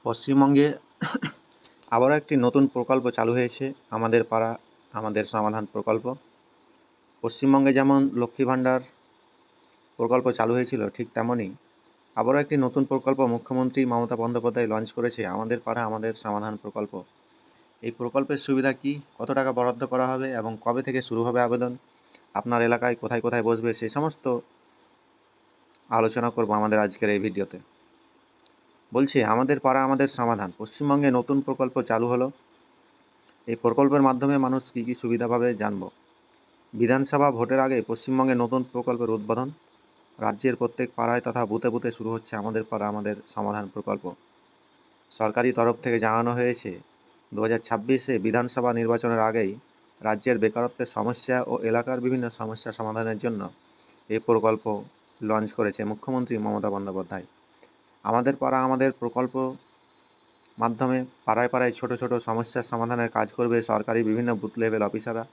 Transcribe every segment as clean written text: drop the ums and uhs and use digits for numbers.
পশ্চিমবঙ্গে আবারও একটি নতুন প্রকল্প চালু হয়েছে, আমাদের পাড়া আমাদের সমাধান প্রকল্প। পশ্চিমবঙ্গে যেমন লক্ষ্মী ভাণ্ডার প্রকল্প চালু হয়েছিল, ঠিক তেমনই আবারও একটি নতুন প্রকল্প মুখ্যমন্ত্রী মমতা বন্দ্যোপাধ্যায় লঞ্চ করেছে, আমাদের পাড়া আমাদের সমাধান প্রকল্প। এই প্রকল্পের সুবিধা কী, কত টাকা বরাদ্দ করা হবে এবং কবে থেকে শুরু হবে আবেদন, আপনার এলাকায় কোথায় কোথায় বসবে, সে সমস্ত আলোচনা করব আমাদের আজকের এই ভিডিওতে। বলছি, আমাদের পাড়া আমাদের সমাধান পশ্চিমবঙ্গে নতুন প্রকল্প চালু হলো। এই প্রকল্পের মাধ্যমে মানুষ কী কী সুবিধা পাবে জানব। বিধানসভা ভোটের আগে পশ্চিমবঙ্গে নতুন প্রকল্পের উদ্বোধন। রাজ্যের প্রত্যেক পাড়ায় তথা বুথে বুথে শুরু হচ্ছে আমাদের পাড়া আমাদের সমাধান প্রকল্প। সরকারি তরফ থেকে জানানো হয়েছে 2026-এ বিধানসভা নির্বাচনের আগেই রাজ্যের বেকারত্বের সমস্যা ও এলাকার বিভিন্ন সমস্যা সমাধানের জন্য এই প্রকল্প লঞ্চ করেছে মুখ্যমন্ত্রী মমতা বন্দ্যোপাধ্যায়। আমাদের পাড়া আমাদের প্রকল্প মাধ্যমে পাড়ায় পাড়ায় ছোট ছোট সমস্যার সমাধানের কাজ করবে সরকারি বিভিন্ন বুথ লেভেল অফিসাররা।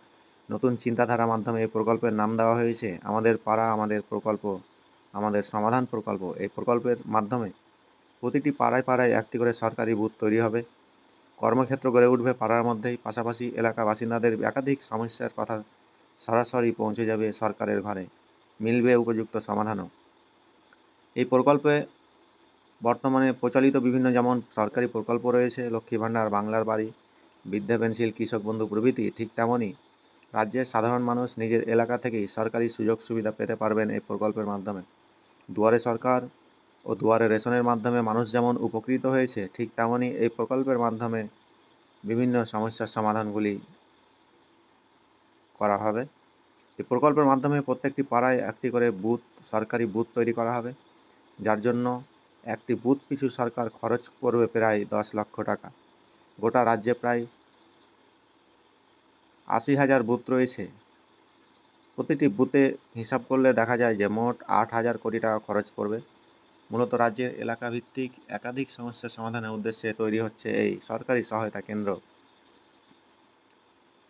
নতুন চিন্তাধারার মাধ্যমে এই প্রকল্পের নাম দেওয়া হয়েছে আমাদের পাড়া আমাদের প্রকল্প, আমাদের সমাধান প্রকল্প। এই প্রকল্পের মাধ্যমে প্রতিটি পাড়ায় পাড়ায় একটি করে সরকারি বুথ তৈরি হবে, কর্মক্ষেত্র গড়ে উঠবে পাড়ার মধ্যেই, পাশাপাশি এলাকা বাসিন্দাদের একাধিক সমস্যার কথা সরাসরি পৌঁছে যাবে সরকারের ঘরে, মিলবে উপযুক্ত সমাধানও। এই প্রকল্পে বর্তমানে প্রচলিত বিভিন্ন যেমন সরকারি প্রকল্প রয়েছে, লক্ষ্মী ভাণ্ডার, বাংলার বাড়ি, বৃদ্ধা পেনশন, কৃষক বন্ধু প্রভৃতি, ঠিক তেমনই রাজ্যের সাধারণ মানুষ নিজের এলাকা থেকেই সরকারি সুযোগ সুবিধা পেতে পারবেন এই প্রকল্পের মাধ্যমে। দুয়ারে সরকার ও দুয়ারে রেশনের মাধ্যমে মানুষ যেমন উপকৃত হয়েছে, ঠিক তেমনই এই প্রকল্পের মাধ্যমে বিভিন্ন সমস্যার সমাধানগুলি করা হবে। এই প্রকল্পের মাধ্যমে প্রত্যেকটি পাড়ায় একটি করে বুথ, সরকারি বুথ তৈরি করা হবে, যার জন্য একটি বুথ পিছু সরকার খরচ করবে প্রায় 10 লক্ষ টাকা। গোটা রাজ্যে প্রায় 80,000 বুথ রয়েছে। প্রতিটি বুথে হিসাব করলে দেখা যায় যে মোট 8,000 কোটি টাকা খরচ পড়বে। মূলত রাজ্যের এলাকাভিত্তিক একাধিক সমস্যার সমাধানের উদ্দেশ্যে তৈরি হচ্ছে এই সরকারি সহায়তা কেন্দ্র।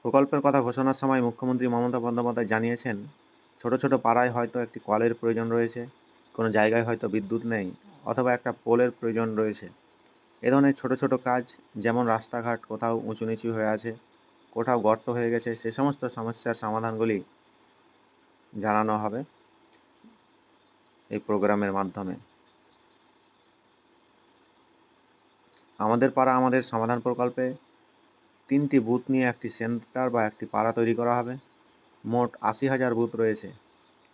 প্রকল্পের কথা ঘোষণার সময় মুখ্যমন্ত্রী মমতা বন্দ্যোপাধ্যায় জানিয়েছেন, ছোট ছোট পাড়ায় হয়তো একটি কলের প্রয়োজন রয়েছে, কোনো জায়গায় হয়তো বিদ্যুৎ নেই, অথবা একটা পোলের প্রয়োজন রয়েছে। এ ধরনের ছোট ছোট কাজ, যেমন রাস্তাঘাট কোথাও উঁচু নিচু হয়ে আছে, কোথাও গর্ত হয়ে গেছে, সে সমস্ত সমস্যার সমাধানগুলি জানানো হবে এই প্রোগ্রামের মাধ্যমে। আমাদের পাড়া আমাদের সমাধান প্রকল্পে 3টি বুথ নিয়ে একটি সেন্টার বা একটি পাড়া তৈরি করা হবে। মোট 80,000 বুথ রয়েছে।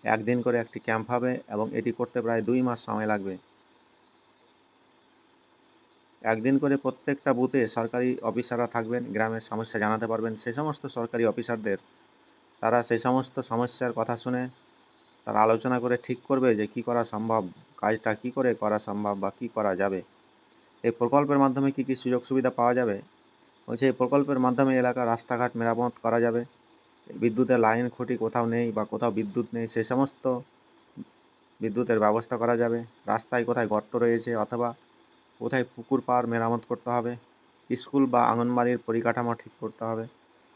একদিন করে একটি ক্যাম্প হবে এবং এটি করতে প্রায় 2 মাস সময় লাগবে। একদিন করে প্রত্যেকটা বুথে সরকারি অফিসাররা থাকবেন, গ্রামের সমস্যা জানাতে পারবেন। সে সমস্ত সরকারি অফিসারদের তারা সেই সমস্ত সমস্যার কথা শুনে তারা আলোচনা করে ঠিক করবে যে কী করা সম্ভব, কাজটা কী করে করা সম্ভব বা কী করা যাবে। এই প্রকল্পের মাধ্যমে কী কী সুযোগ সুবিধা পাওয়া যাবে বলছে, এই প্রকল্পের মাধ্যমে এলাকার রাস্তাঘাট মেরামত করা যাবে, বিদ্যুতের লাইন খুঁটি কোথাও নেই বা কোথাও বিদ্যুৎ নেই, সে সমস্ত বিদ্যুতের ব্যবস্থা করা যাবে। রাস্তায় কোথায় গর্ত রয়েছে অথবা কোথায় পুকুর পাড় মেরামত করতে হবে, স্কুল বা আঙ্গনবাড়ির পরিকাঠামো ঠিক করতে হবে,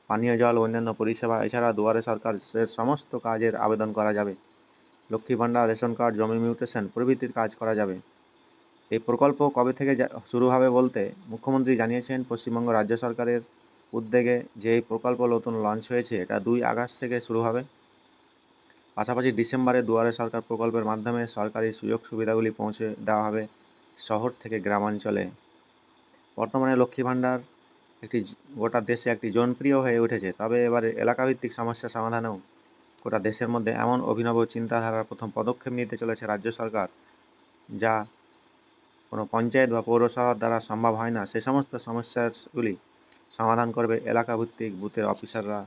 পানীয় জল অন্যান্য পরিষেবা, এছাড়া দুয়ারে সরকারের সমস্ত কাজের আবেদন করা যাবে। লক্ষ্মী ভাণ্ডার, রেশন কার্ড, জমি মিউটেশন প্রভৃতির কাজ করা যাবে। এই প্রকল্প কবে থেকে শুরু হবে বলতে, মুখ্যমন্ত্রী জানিয়েছেন পশ্চিমবঙ্গ রাজ্য সরকারের উদ্যোগে যে এই প্রকল্প নতুন লঞ্চ হয়েছে, এটা 2 আগস্ট থেকে শুরু হবে। পাশাপাশি ডিসেম্বরে দুয়ারে সরকার প্রকল্পের মাধ্যমে সরকারি সুযোগ সুবিধাগুলি পৌঁছে দেওয়া হবে শহর থেকে গ্রামাঞ্চলে। বর্তমানে লক্ষ্মী ভাণ্ডার একটি গোটা দেশে একটি জনপ্রিয় হয়ে উঠেছে, তবে এবারে এলাকাভিত্তিক সমস্যা সমাধানেও গোটা দেশের মধ্যে এমন অভিনব চিন্তাধারার প্রথম পদক্ষেপ নিতে চলেছে রাজ্য সরকার, যা কোনো পঞ্চায়েত বা পৌরসভার দ্বারা সম্ভব হয় না। সে সমস্ত সমস্যাগুলি সমাধান করবে এলাকাভিত্তিক বুথের অফিসাররা